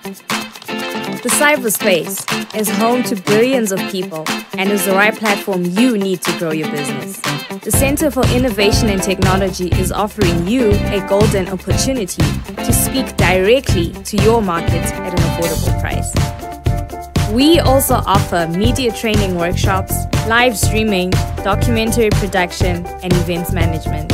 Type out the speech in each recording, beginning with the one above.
The cyberspace is home to billions of people and is the right platform you need to grow your business. The Center for Innovation and Technology is offering you a golden opportunity to speak directly to your market at an affordable price. We also offer media training workshops, live streaming, documentary production, and events management.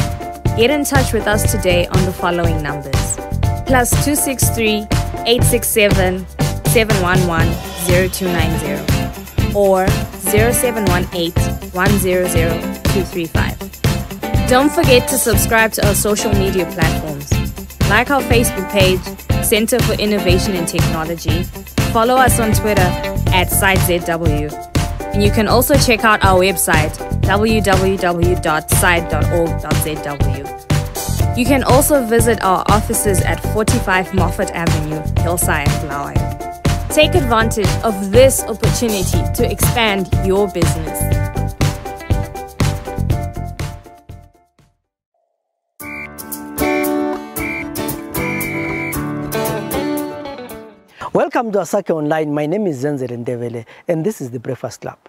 Get in touch with us today on the following numbers: +263 867 711 0290 or 0718 100 235. Don't forget to subscribe to our social media platforms. Like our Facebook page, Center for Innovation and Technology. Follow us on Twitter @SiteZW. And you can also check out our website, www.site.org.zw. You can also visit our offices at 45 Moffat Avenue, Hillside, Blaauw. Take advantage of this opportunity to expand your business. Welcome to Asake Online. My name is Zenzele Ndebele, and this is the Breakfast Club.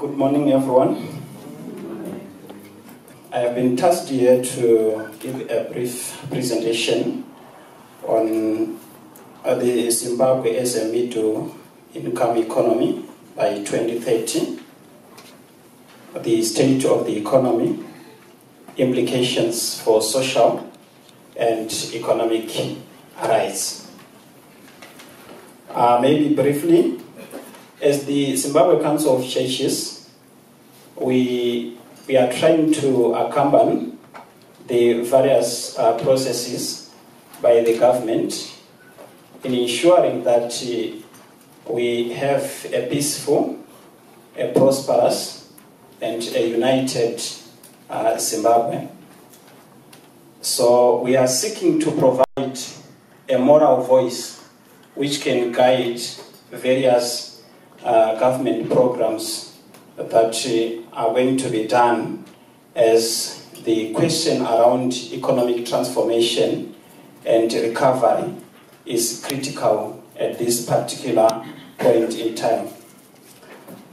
Good morning, everyone. I have been tasked here to give a brief presentation on the Zimbabwe as a middle-income economy by 2030, the state of the economy, implications for social and economic rights. Maybe briefly, as the Zimbabwe Council of Churches, we are trying to accompany the various processes by the government in ensuring that we have a peaceful, a prosperous, and a united Zimbabwe. So we are seeking to provide a moral voice which can guide various government programs that are going to be done as the question around economic transformation and recovery is critical at this particular point in time.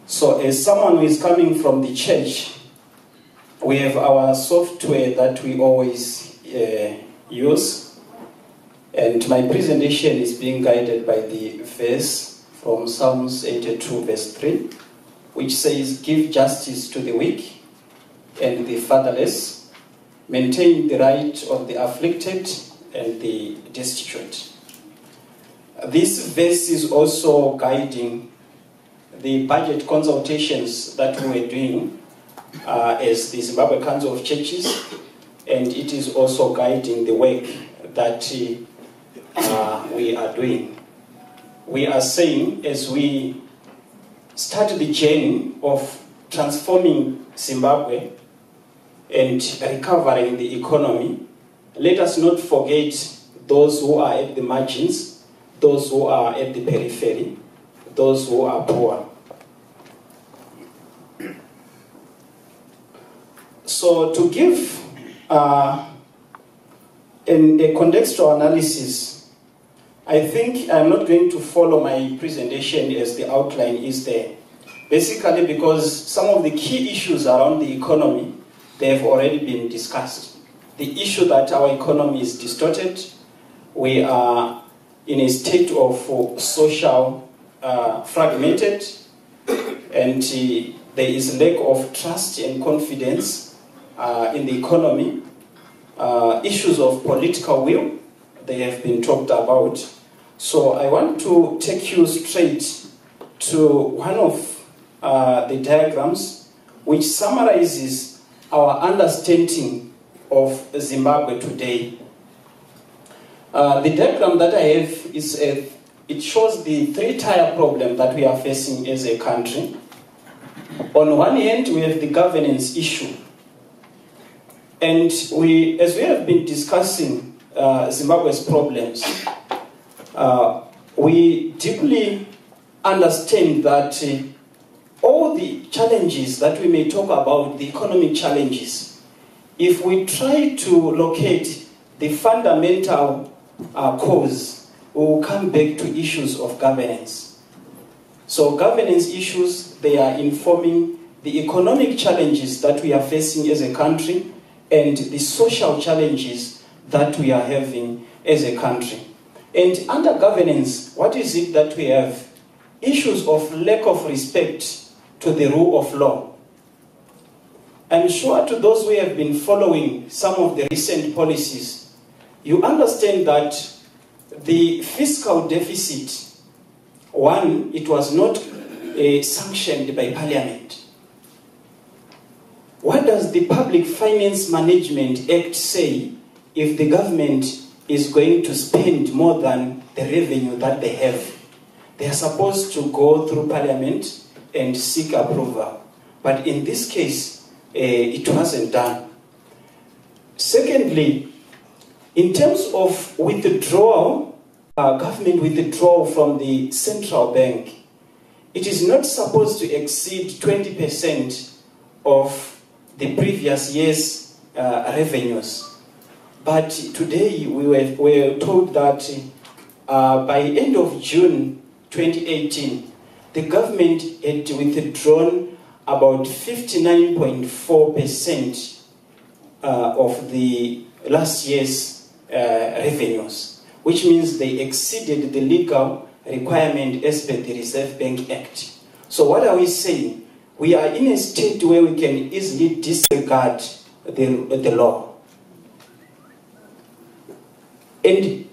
So as someone who is coming from the church, we have our software that we always use. And my presentation is being guided by the verse from Psalms 82 verse 3, which says, "Give justice to the weak and the fatherless, maintain the right of the afflicted and the destitute." This verse is also guiding the budget consultations that we're doing as the Zimbabwe Council of Churches, and it is also guiding the work that we are doing. We are saying, as we start the journey of transforming Zimbabwe and recovering the economy, let us not forget those who are at the margins, those who are at the periphery, those who are poor. So to give a contextual analysis, I think I'm not going to follow my presentation as the outline is there. Basically because some of the key issues around the economy, they have already been discussed. The issue that our economy is distorted, we are in a state of social fragmented, and there is lack of trust and confidence in the economy. Issues of political will, they have been talked about. So I want to take you straight to one of the diagrams which summarizes our understanding of Zimbabwe today. The diagram that I have is it shows the three-tier problem that we are facing as a country. On one hand, we have the governance issue. And as we have been discussing Zimbabwe's problems, we deeply understand that all the challenges that we may talk about, the economic challenges, if we try to locate the fundamental cause, we will come back to issues of governance. So governance issues, they are informing the economic challenges that we are facing as a country and the social challenges that we are having as a country. And under governance, what is it that we have? Issues of lack of respect to the rule of law. I'm sure to those who have been following some of the recent policies, you understand that the fiscal deficit, one, it was not sanctioned by Parliament. What does the Public Finance Management Act say if the government is going to spend more than the revenue that they have? They are supposed to go through Parliament and seek approval. But in this case, it wasn't done. Secondly, in terms of withdrawal, government withdrawal from the central bank, it is not supposed to exceed 20% of the previous year's revenues. But today we were told that by end of June 2018, the government had withdrawn about 59.4% of the last year's revenues, which means they exceeded the legal requirement as per the Reserve Bank Act. So what are we saying? We are in a state where we can easily disregard the law. And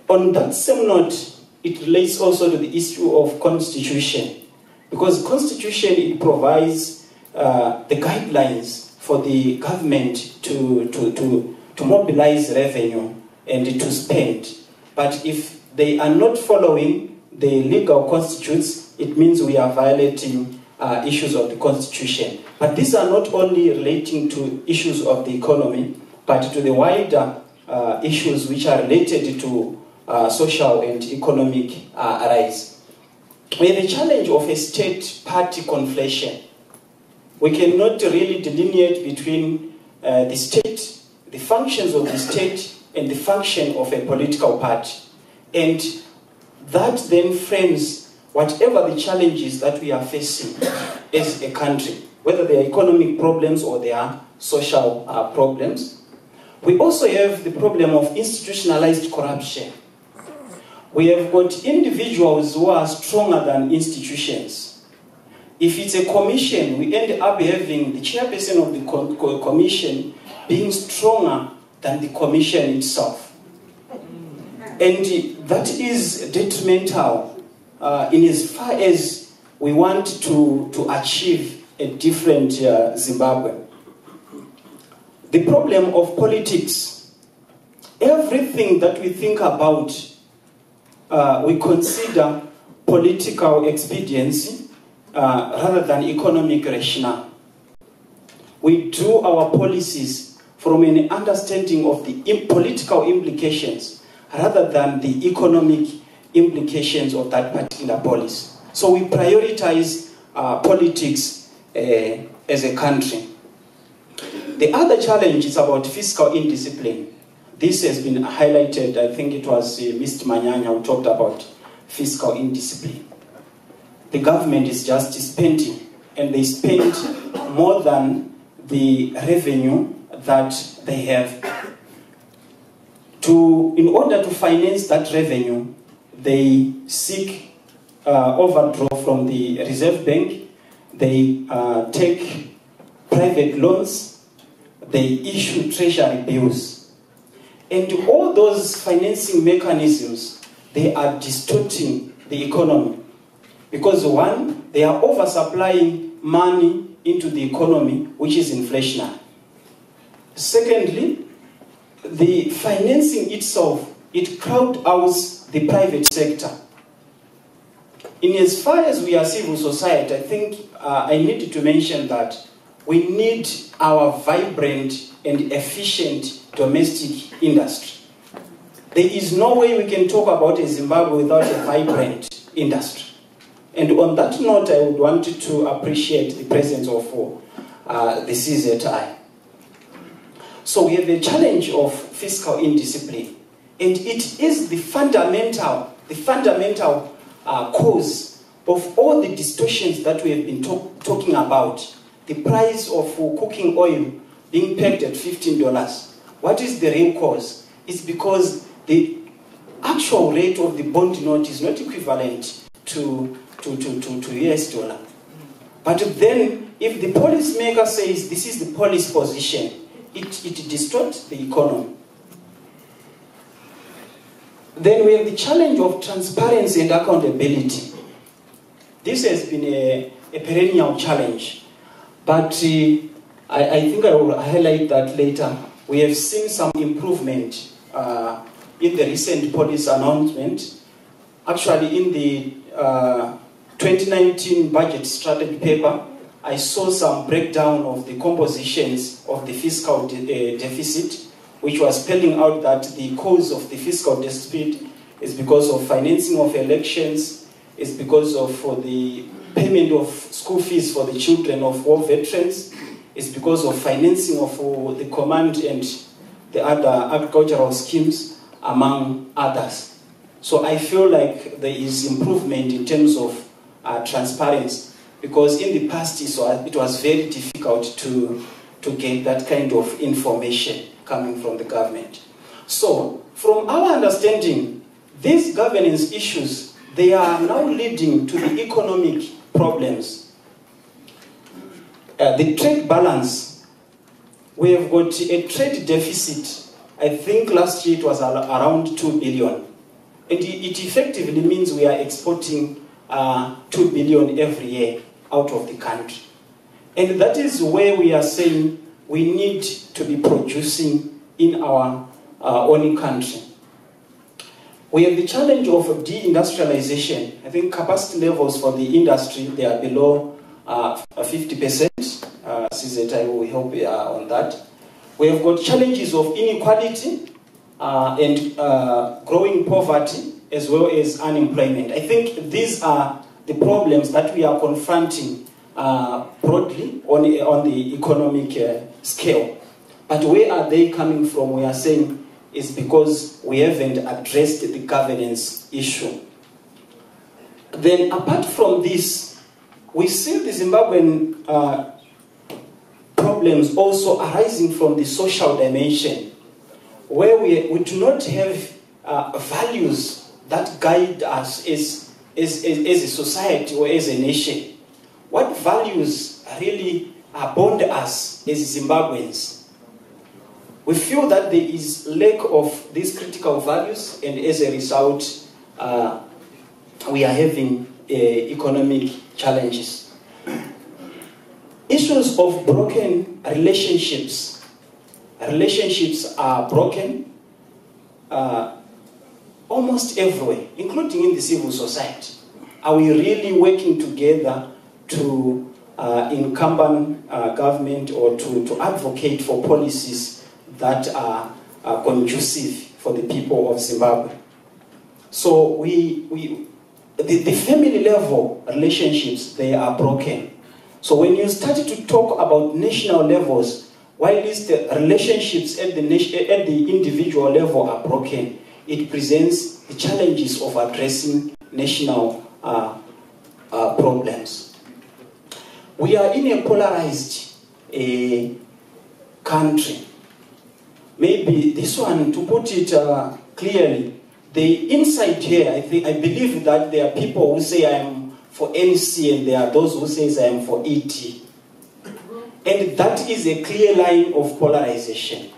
on that same note, it relates also to the issue of constitution. Because constitution, it provides the guidelines for the government to mobilize revenue and to spend. But if they are not following the legal constitutes, it means we are violating issues of the constitution. But these are not only relating to issues of the economy, but to the wider issues which are related to social and economic rise. We have a challenge of a state-party conflation. We cannot really delineate between the state, the functions of the state, and the function of a political party. And that then frames whatever the challenges that we are facing as a country, whether they are economic problems or they are social problems. We also have the problem of institutionalized corruption. We have got individuals who are stronger than institutions. If it's a commission, we end up having the chairperson of the commission being stronger than the commission itself. And that is detrimental in as far as we want to achieve a different Zimbabwe. The problem of politics, everything that we think about, we consider political expediency rather than economic rationale. We do our policies from an understanding of the political implications rather than the economic implications of that particular policy. So we prioritize politics as a country. The other challenge is about fiscal indiscipline. This has been highlighted, I think it was Mr. Manyanya who talked about fiscal indiscipline. The government is just spending, and they spend more than the revenue that they have. In order to finance that revenue, they seek overdraw from the Reserve Bank, they take private loans, they issue treasury bills. And all those financing mechanisms, they are distorting the economy. Because one, they are oversupplying money into the economy, which is inflationary. Secondly, the financing itself, it crowd-outs the private sector. In as far as we are civil society, I think I need to mention that we need our vibrant and efficient domestic industry. There is no way we can talk about a Zimbabwe without a vibrant industry. And on that note, I would want to appreciate the presence of the CZI. So we have a challenge of fiscal indiscipline. And it is the fundamental cause of all the distortions that we have been talking about. The price of cooking oil being pegged at $15. What is the real cause? It's because the actual rate of the bond note is not equivalent to US dollar. But then, if the policymaker says this is the policy position, it distorts the economy. Then we have the challenge of transparency and accountability. This has been a perennial challenge, but I think I will highlight that later. We have seen some improvement in the recent policy announcement. Actually, in the 2019 budget strategy paper, I saw some breakdown of the compositions of the fiscal deficit, which was spelling out that the cause of the fiscal deficit is because of financing of elections, is because of the payment of school fees for the children of war veterans, is because of financing of the command and the other agricultural schemes, among others. So I feel like there is improvement in terms of transparency, because in the past it was very difficult to get that kind of information coming from the government. So, from our understanding, these governance issues, they are now leading to the economic problems. The trade balance, we have got a trade deficit. I think last year it was around 2 billion. And it effectively means we are exporting 2 billion every year out of the country. And that is where we are saying we need to be producing in our own country. We have the challenge of deindustrialization. I think capacity levels for the industry, they are below 50%. CZI will help on that. We have got challenges of inequality and growing poverty, as well as unemployment. I think these are the problems that we are confronting broadly on the economic scale. But where are they coming from? We are saying it's because we haven't addressed the governance issue. Then apart from this, we see the Zimbabwean problems also arising from the social dimension, where we do not have values that guide us as a society or as a nation. What values really bond us as Zimbabweans? We feel that there is lack of these critical values, and as a result, we are having economic challenges. Issues of broken relationships. Relationships are broken almost everywhere, including in the civil society. Are we really working together to incumbent government or to advocate for policies that are conducive for the people of Zimbabwe? So the family level relationships, they are broken. So when you start to talk about national levels, while the relationships at the individual level are broken, it presents the challenges of addressing national problems. We are in a polarized country. Maybe this one, to put it clearly, the inside here, I believe that there are people who say I am for NC and there are those who say I am for ET. And that is a clear line of polarization.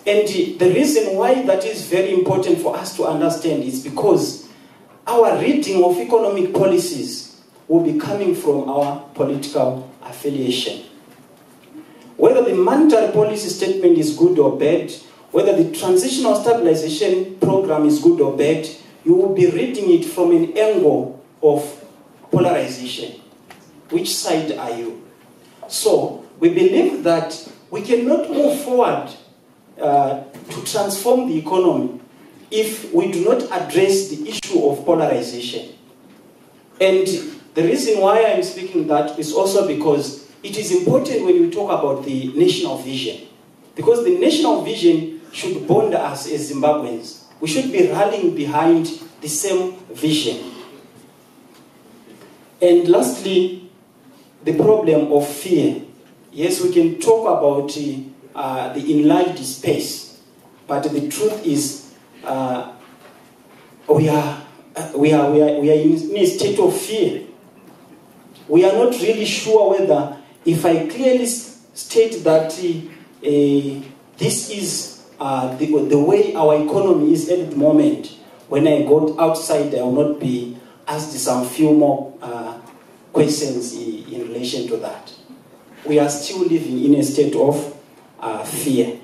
And the reason why that is very important for us to understand is because our reading of economic policies will be coming from our political affiliation. Whether the monetary policy statement is good or bad, whether the transitional stabilization program is good or bad, you will be reading it from an angle of polarization. Which side are you? So, we believe that we cannot move forward to transform the economy if we do not address the issue of polarization. And the reason why I'm speaking that is also because it is important when we talk about the national vision. Because the national vision should bond us as Zimbabweans. We should be rallying behind the same vision. And lastly, the problem of fear. Yes, we can talk about the enlarged space, but the truth is we are in a state of fear. We are not really sure whether, if I clearly state that this is the way our economy is at the moment, when I go outside, I will not be asked some few more questions in relation to that. We are still living in a state of fear.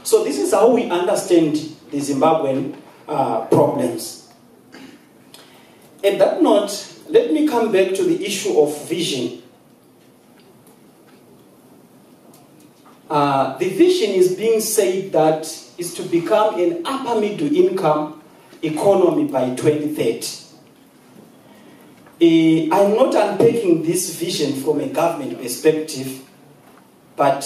So this is how we understand the Zimbabwean problems. On that note, let me come back to the issue of vision. The vision is being said that is to become an upper middle income economy by 2030. I'm not unpacking this vision from a government perspective, but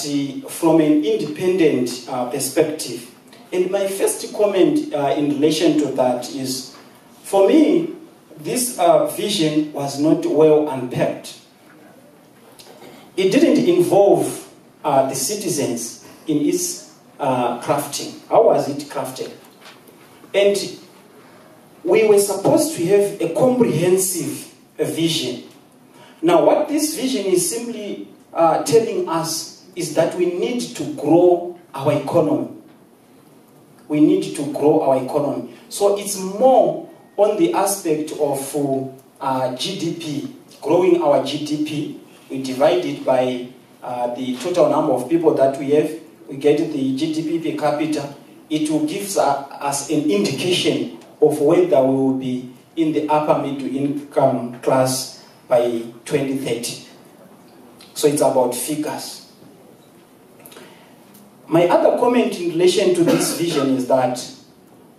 from an independent perspective. And my first comment in relation to that is, for me, this vision was not well unpacked. It didn't involve the citizens in its crafting. How was it crafted? And we were supposed to have a comprehensive vision. Now, what this vision is simply telling us is that we need to grow our economy. We need to grow our economy. So it's more on the aspect of GDP, growing our GDP. We divide it by the total number of people that we have. We get the GDP per capita. It will give us an indication of whether we will be in the upper middle income class by 2030. So it's about figures. My other comment in relation to this vision is that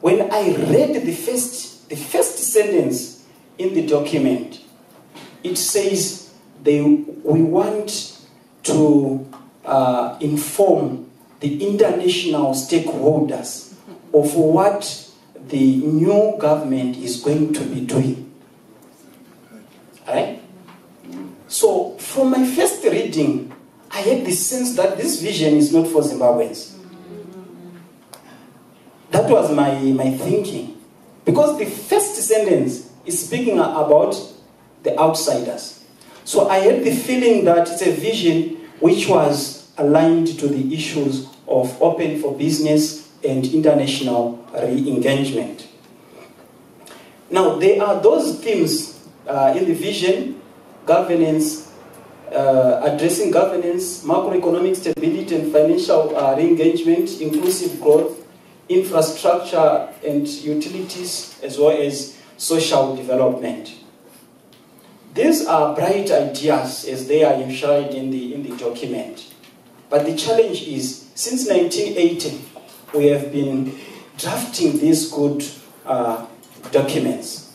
when I read the first sentence in the document, it says we want to inform the international stakeholders of what the new government is going to be doing. Right? So, from my first reading, I had the sense that this vision is not for Zimbabweans. That was my thinking. Because the first sentence is speaking about the outsiders. So I had the feeling that it's a vision which was aligned to the issues of open for business and international re-engagement. Now, there are those themes in the vision: governance, addressing governance, macroeconomic stability and financial re-engagement, inclusive growth, infrastructure and utilities, as well as social development. These are bright ideas as they are enshrined in the document. But the challenge is, since 1980, we have been drafting these good documents.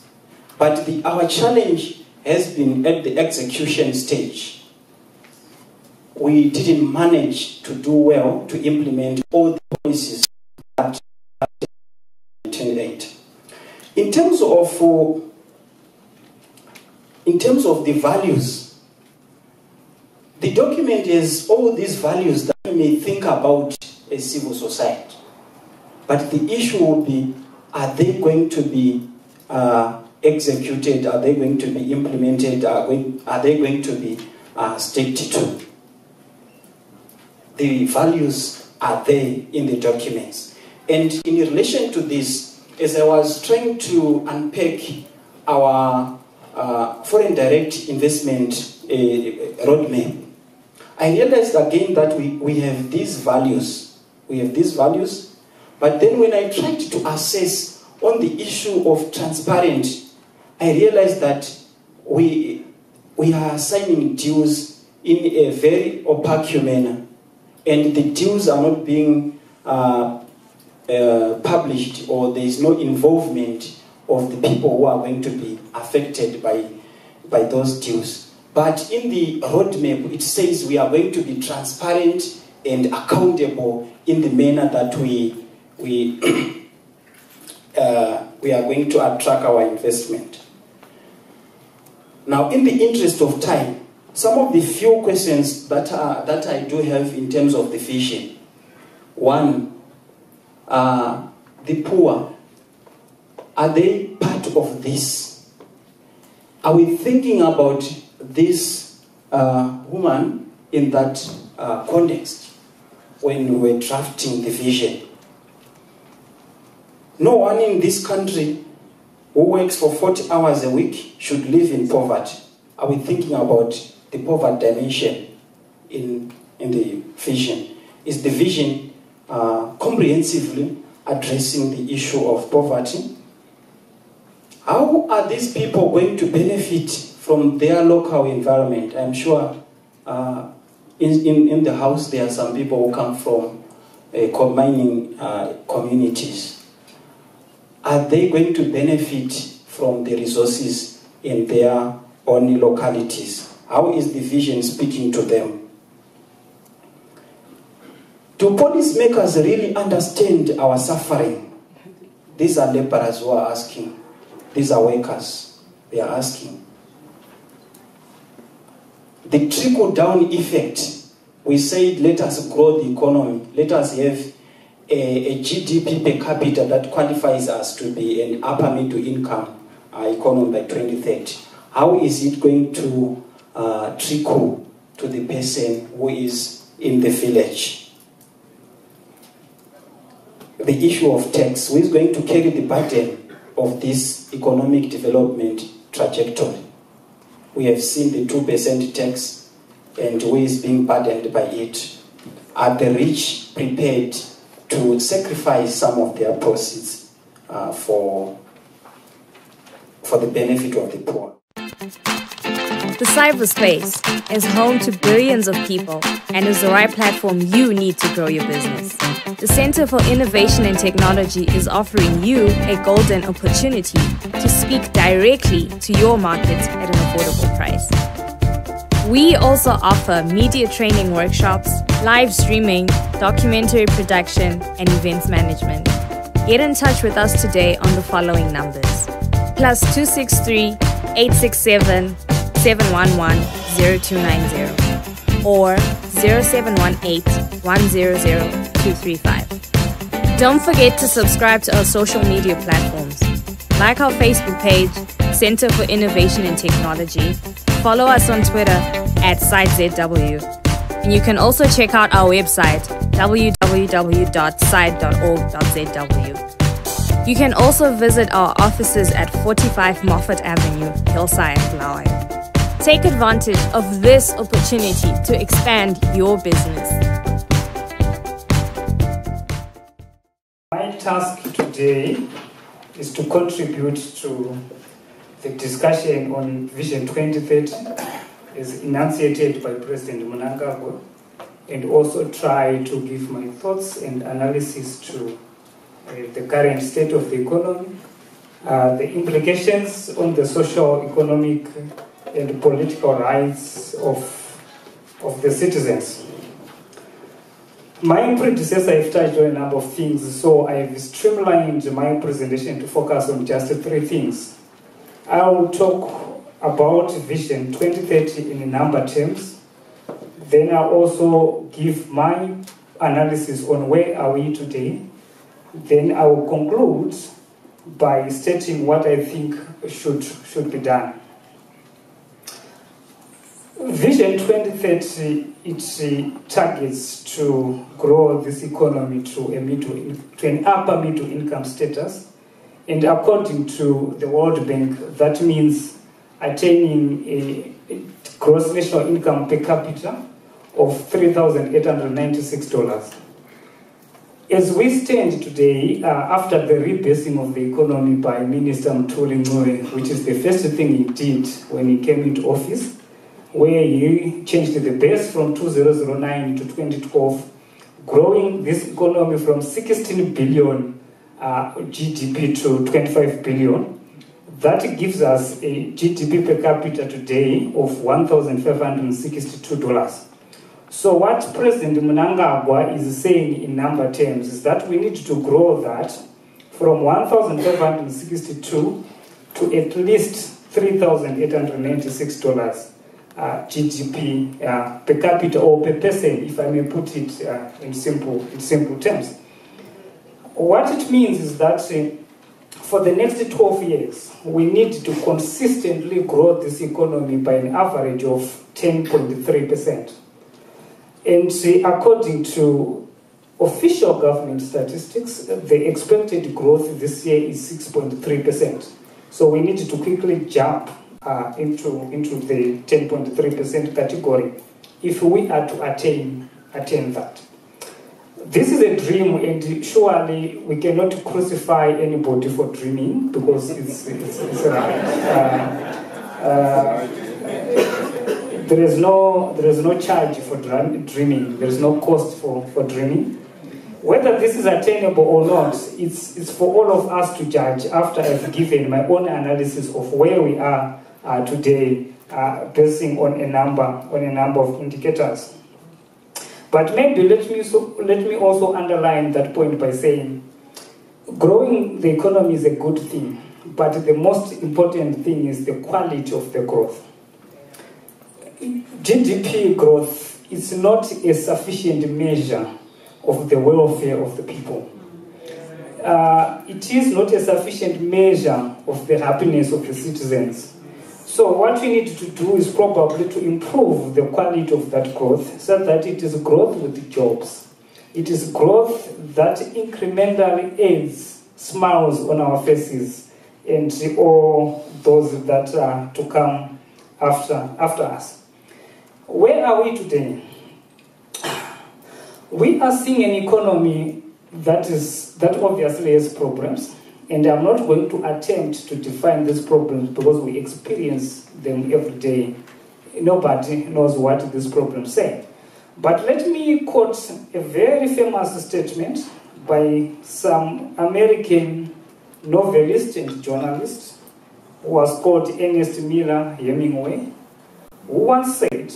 But our challenge has been at the execution stage. We didn't manage to do well to implement all the policies that 1980. In terms of the values, the document has all these values that we may think about as civil society. But the issue will be, are they going to be executed? Are they going to be implemented? Are they going to be stuck to? The values are there in the documents. And in relation to this, as I was trying to unpack our foreign direct investment roadmap, I realized again that we have these values. We have these values, but then when I tried to assess on the issue of transparency, I realized that we are assigning dues in a very opaque manner, and the dues are not being published, or there is no involvement of the people who are going to be affected by those dues. But in the roadmap, it says we are going to be transparent and accountable in the manner that we we we are going to attract our investment. Now, in the interest of time, some of the few questions that I do have in terms of the vision. One, the poor, are they part of this? Are we thinking about this woman in that context when we were drafting the vision? No one in this country who works for 40 hours a week should live in poverty. Are we thinking about the poverty dimension in the vision? Is the vision comprehensively addressing the issue of poverty? How are these people going to benefit from their local environment? I'm sure in the house there are some people who come from mining communities. Are they going to benefit from the resources in their own localities? How is the vision speaking to them? Do policymakers really understand our suffering? These are laborers who are asking. These are workers. They are asking. The trickle-down effect. We said, let us grow the economy. Let us have a GDP per capita that qualifies us to be an upper middle income economy by 2030. How is it going to trickle to the person who is in the village? The issue of tax. Who is going to carry the burden of this economic development trajectory? We have seen the 2% tax, and who is being burdened by it? Are the rich prepared to sacrifice some of their proceeds for the benefit of the poor? The cyberspace is home to billions of people and is the right platform you need to grow your business. The Center for Innovation and Technology is offering you a golden opportunity to speak directly to your market at an affordable price. We also offer media training workshops, live streaming, documentary production, and events management. Get in touch with us today on the following numbers: +263 867 711 0290 or 0718 100 235. Don't forget to subscribe to our social media platforms. Like our Facebook page, Center for Innovation and Technology. Follow us on Twitter @SiteZW. And you can also check out our website, www.site.org.zw. You can also visit our offices at 45 Moffat Avenue, Hillside, Blaui. Take advantage of this opportunity to expand your business. My task today is to contribute to the discussion on Vision 2030 as enunciated by President Mnangagwa, and also try to give my thoughts and analysis to the current state of the economy, the implications on the social, economic, and political rights of the citizens. My predecessor have touched on a number of things, so I've streamlined my presentation to focus on just 3 things. I will talk about Vision 2030 in number terms. Then I'll also give my analysis on where are we today. Then I will conclude by stating what I think should be done. Vision 2030, it targets to grow this economy to an upper middle income status. And according to the World Bank, that means attaining a gross national income per capita of $3,896. As we stand today, after the rebasing of the economy by Minister Mthuli Ncube, which is the first thing he did when he came into office, where he changed the base from 2009 to 2012, growing this economy from 16 billion GDP to 25 billion. That gives us a GDP per capita today of $1,562. So what President Mnangagwa is saying in number terms is that we need to grow that from 1,562 to at least $3,896 GDP per capita or per person, if I may put it in simple terms. What it means is that for the next 12 years, we need to consistently grow this economy by an average of 10.3%. And according to official government statistics, the expected growth this year is 6.3%. So we need to quickly jump into the 10.3% category if we are to attain that. This is a dream, and surely we cannot crucify anybody for dreaming, because there is no charge for dreaming. There is no cost for dreaming. Whether this is attainable or not, it's for all of us to judge after I've given my own analysis of where we are today, basing on a number of indicators. But maybe let me also underline that point by saying, growing the economy is a good thing, but the most important thing is the quality of the growth. GDP growth is not a sufficient measure of the welfare of the people. It is not a sufficient measure of the happiness of the citizens. So what we need to do is probably to improve the quality of that growth so that it is growth with jobs. It is growth that incrementally adds smiles on our faces and all those that are to come after us. Where are we today? We are seeing an economy that obviously has problems. And I'm not going to attempt to define these problems because we experience them every day. Nobody knows what these problems say. But let me quote a very famous statement by some American novelist and journalist who was called Ernest Miller Hemingway, who once said,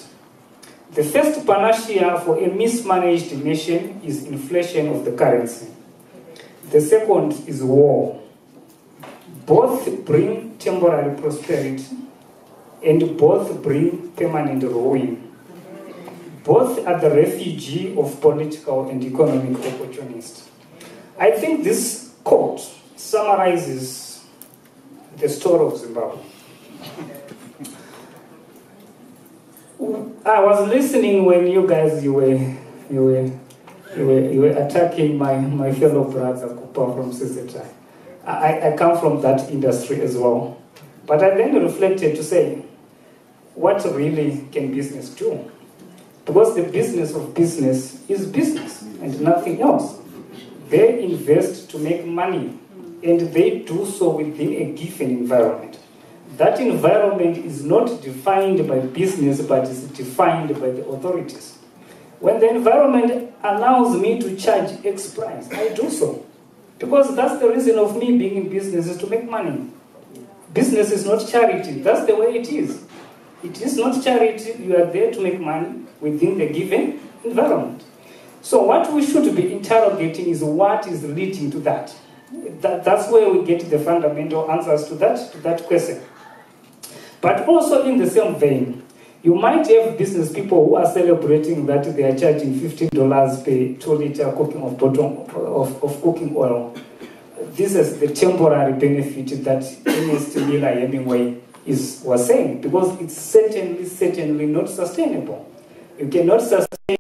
"The first panacea for a mismanaged nation is inflation of the currency. The second is war. Both bring temporary prosperity and both bring permanent ruin. Both are the refugee of political and economic opportunists." I think this quote summarizes the story of Zimbabwe. I was listening when you guys were attacking my fellow brother Kupa from CCTI. I come from that industry as well. But I then reflected to say, what really can business do? Because the business of business is business and nothing else. They invest to make money, and they do so within a given environment. That environment is not defined by business, but is defined by the authorities. When the environment allows me to charge X price, I do so. Because that's the reason of me being in business, is to make money. Business is not charity. That's the way it is. It is not charity. You are there to make money within the given environment. So what we should be interrogating is what is leading to that. That's where we get the fundamental answers to that question. But also in the same vein, you might have business people who are celebrating that they are charging $15 per 2-liter of cooking oil. This is the temporary benefit that Ernest Miller Hemingway was saying, because it's certainly not sustainable. You cannot sustain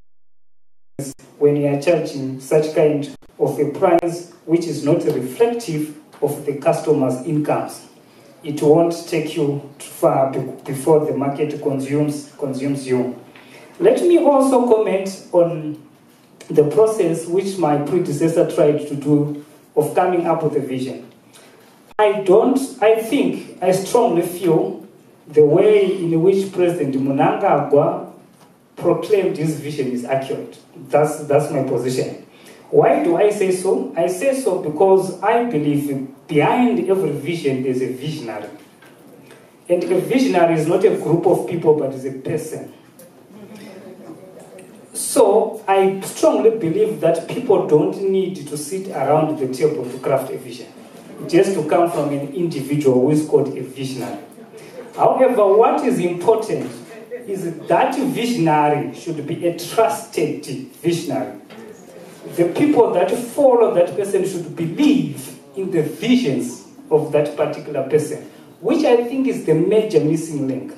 when you are charging such kind of a price which is not reflective of the customer's incomes. It won't take you too far before the market consumes you. Let me also comment on the process which my predecessor tried to do of coming up with a vision. I strongly feel the way in which President Mnangagwa proclaimed his vision is accurate. That's my position. Why do I say so? I say so because I believe behind every vision there's a visionary. And a visionary is not a group of people, but is a person. So I strongly believe that people don't need to sit around the table to craft a vision. It has to come from an individual who is called a visionary. However, what is important is that visionary should be a trusted visionary. The people that follow that person should believe in the visions of that particular person, which I think is the major missing link.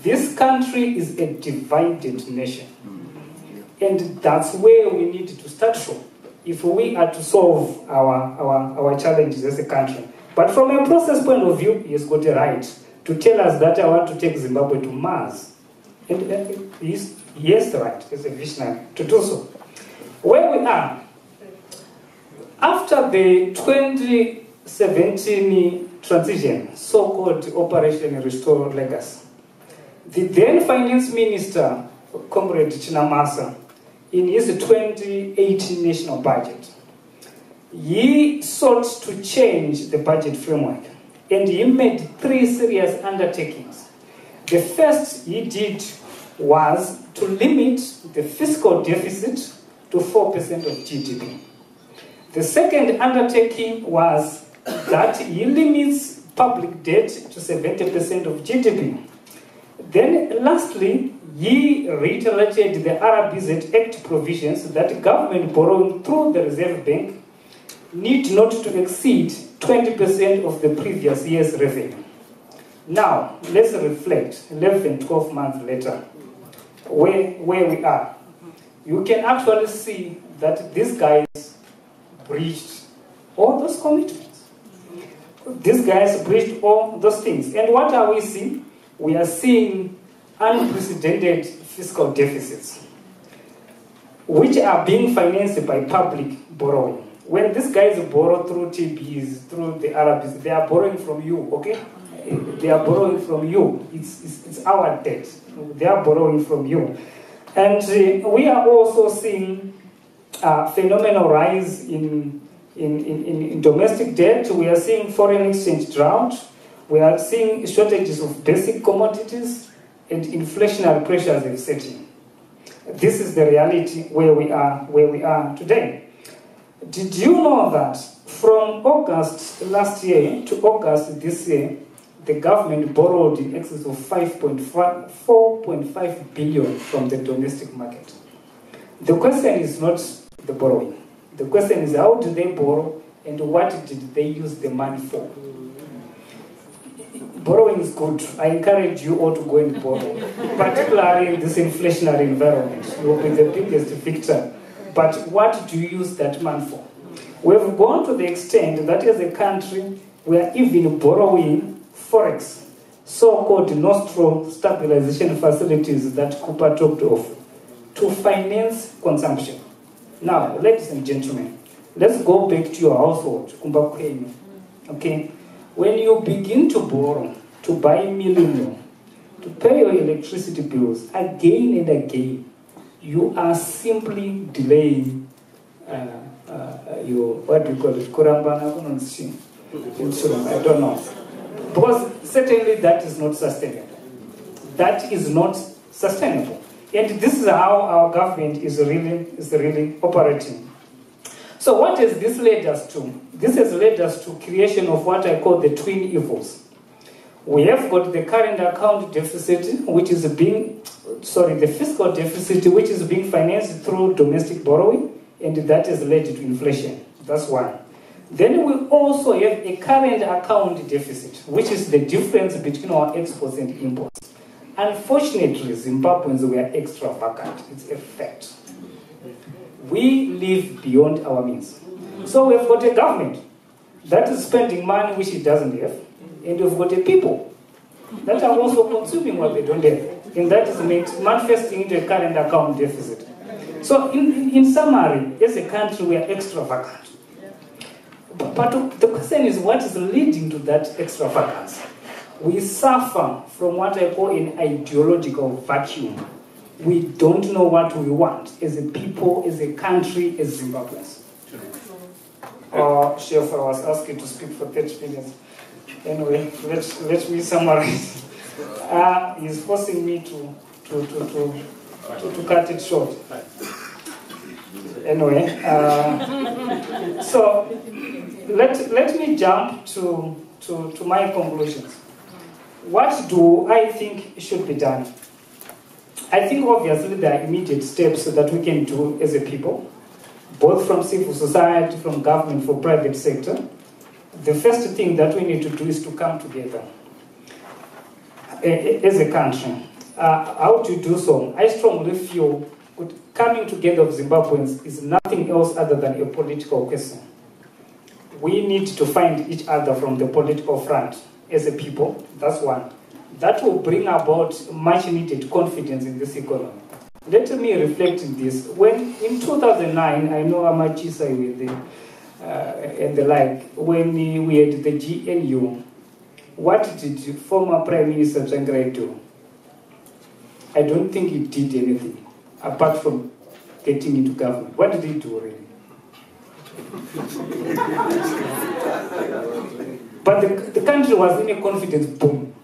This country is a divided nation. And that's where we need to start from if we are to solve our challenges as a country. But from a process point of view, he has got a right to tell us that I want to take Zimbabwe to Mars. And he has the right as a visionary to do so. Where we are, after the 2017 transition, so-called Operation Restore Legacy, the then Finance Minister, Comrade Chinamasa, in his 2018 national budget, he sought to change the budget framework, and he made 3 serious undertakings. The first he did was to limit the fiscal deficit to 4% of GDP. The second undertaking was that he limits public debt to 70% of GDP. Then lastly, he reiterated the RBZ Act provisions that government borrowing through the Reserve Bank need not to exceed 20% of the previous year's revenue. Now, let's reflect 11, 12 months later, where we are. You can actually see that these guys breached all those commitments. These guys breached all those things. And what are we seeing? We are seeing unprecedented fiscal deficits, which are being financed by public borrowing. When these guys borrow through TBs, through the Arabs, they are borrowing from you, okay? They are borrowing from you. It's our debt. They are borrowing from you. And we are also seeing a phenomenal rise in domestic debt. We are seeing foreign exchange drought. We are seeing shortages of basic commodities, and inflationary pressures have set in. This is the reality where we are today. Did you know that from August last year to August this year, the government borrowed in excess of 4.5 billion from the domestic market? The question is not the borrowing. The question is, how did they borrow and what did they use the money for? Borrowing is good. I encourage you all to go and borrow, particularly in this inflationary environment. You will be the biggest victor. But what do you use that money for? We've gone to the extent that as a country, we are even borrowing forex, so-called Nostro stabilization facilities that Cooper talked of, to finance consumption. Now, ladies and gentlemen, let's go back to your household, okay? When you begin to borrow, to buy millennium, to pay your electricity bills again and again, you are simply delaying your, what do you call it, kurambana, I don't know. Because certainly that is not sustainable. That is not sustainable. And this is how our government is really operating. So what has this led us to? This has led us to creation of what I call the twin evils. We have got the current account deficit, which is being, the fiscal deficit, which is being financed through domestic borrowing, and that has led to inflation. That's one. Then we also have a current account deficit, which is the difference between our exports and imports. Unfortunately, Zimbabweans were extravagant. It's a fact. We live beyond our means. So we've got a government that is spending money which it doesn't have, and we've got a people that are also consuming what they don't have, and that is manifesting into a current account deficit. So in summary, as a country, we are extravagant. But the question is, what is leading to that extravagance? We suffer from what I call an ideological vacuum. We don't know what we want as a people, as a country, as Zimbabweans. Chef, I was asked to speak for 30 minutes. Anyway, let me summarize. He's forcing me to to cut it short. Anyway, so let me jump to my conclusions. What do I think should be done? I think obviously there are immediate steps that we can do as a people, both from civil society, from government, for private sector. The first thing that we need to do is to come together as a country. How to do so? I strongly feel coming together of Zimbabweans is nothing else other than a political question. We need to find each other from the political front as a people. That's one. That will bring about much needed confidence in this economy. Let me reflect on this. When in 2009, I know Amachisa with and the like, when we had the GNU, what did former Prime Minister Tsvangirai do? I don't think he did anything, apart from getting into government. What did he do, really? But the country was in a confidence boom.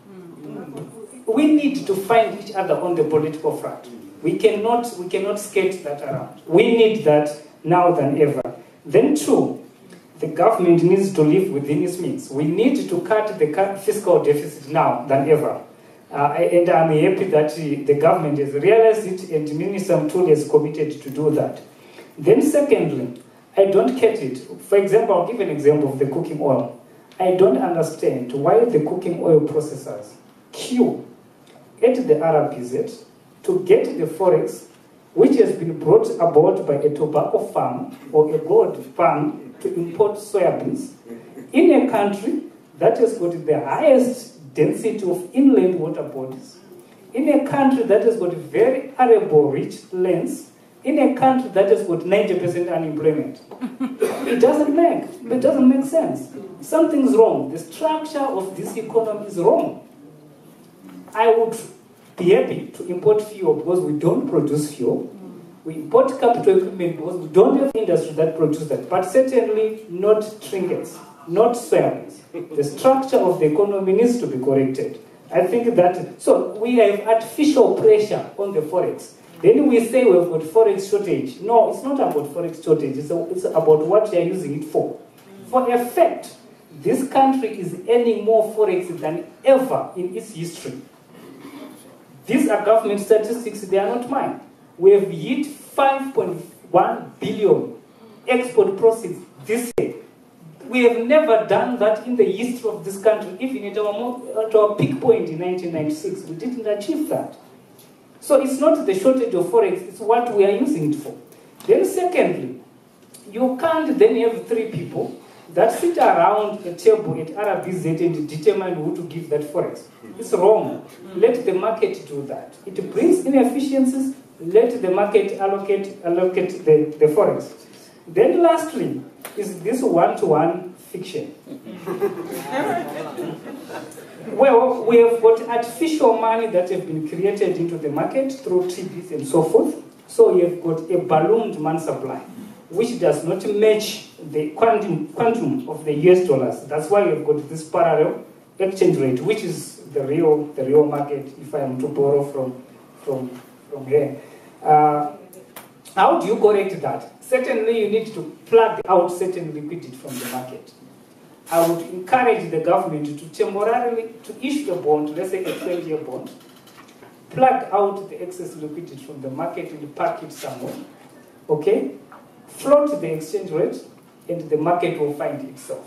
We need to find each other on the political front. We cannot skate that around. We need that now than ever. Then two, the government needs to live within its means. We need to cut the fiscal deficit now than ever. And I'm happy that the government has realized it and Minister Mutizwa is committed to do that. Then secondly, I don't get it. For example, I'll give an example of the cooking oil. I don't understand why the cooking oil processors queue at the RBZ to get the forex, which has been brought about by a tobacco farm or a gold farm to import soybeans in a country that has got the highest density of inland water bodies, in a country that has got very arable-rich lands, in a country that has got 90% unemployment. It doesn't make sense. Something's wrong. The structure of this economy is wrong. I would be happy to import fuel because we don't produce fuel. We import capital equipment because we don't have industry that produces that. But certainly not trinkets, not soybeans. The structure of the economy needs to be corrected. I think that, so we have artificial pressure on the forex. Then we say we've got forex shortage. No, it's not about forex shortage. It's about what you're using it for. For a fact, this country is earning more forex than ever in its history. These are government statistics, they are not mine. We have hit 5.1 billion export proceeds this year. We have never done that in the history of this country. Even at our peak point in 1996, we didn't achieve that. So it's not the shortage of forex, it's what we are using it for. Then secondly, you can't then have three people that sit around a table at RBZ and determine who to give that forex. It's wrong. Let the market do that. It brings inefficiencies. Let the market allocate the forex. Then lastly, is this one-to-one fiction. Well, we have got artificial money that have been created into the market through TBs and so forth. So we have got a ballooned demand supply, which does not match the quantum of the US dollars. That's why we've got this parallel exchange rate, which is the real market, if I am to borrow from here. How do you correct that? Certainly you need to plug out certain liquidity from the market. I would encourage the government to temporarily issue a bond, let's say a 20-year bond, plug out the excess liquidity from the market and park it somewhere, okay? Float the exchange rate, and the market will find itself.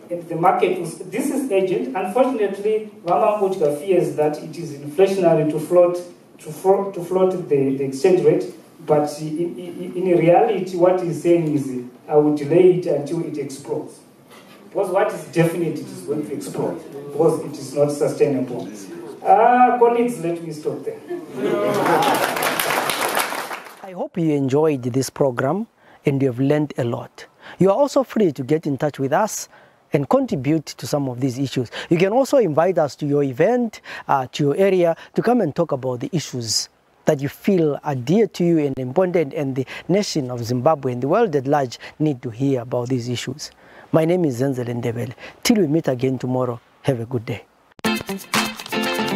And the market this is urgent. Unfortunately, Mutizwa fears that it is inflationary to float the exchange rate, but in reality, what he's saying is, I will delay it until it explodes. Because what is definite, it is going to explode, because it is not sustainable. Colleagues, let me stop there. I hope you enjoyed this program and you have learned a lot. You are also free to get in touch with us and contribute to some of these issues. You can also invite us to your event, to your area, to come and talk about the issues that you feel are dear to you and important, and the nation of Zimbabwe and the world at large need to hear about these issues. My name is Zenzele Ndebele. Till we meet again tomorrow, have a good day.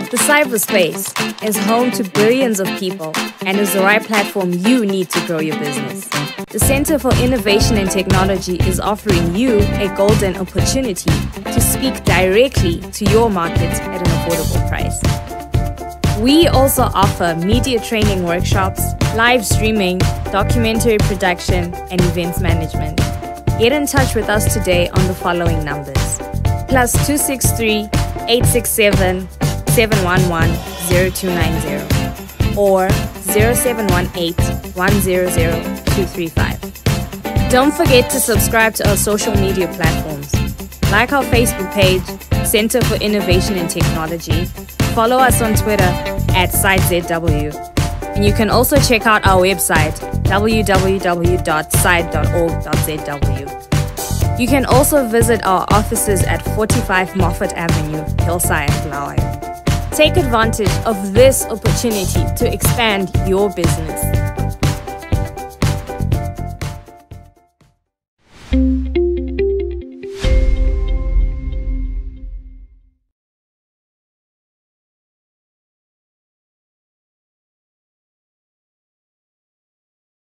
The cyberspace is home to billions of people and is the right platform you need to grow your business. The Center for Innovation and Technology is offering you a golden opportunity to speak directly to your market at an affordable price. We also offer media training workshops, live streaming, documentary production, and events management. Get in touch with us today on the following numbers: +263 867 711 0290 or 0718 100 235. Don't forget to subscribe to our social media platforms. Like our Facebook page, Center for Innovation and Technology. Follow us on Twitter @SiteZW. And you can also check out our website www.site.org.zw. You can also visit our offices at 45 Moffat Avenue, Hillside, Blair. Take advantage of this opportunity to expand your business.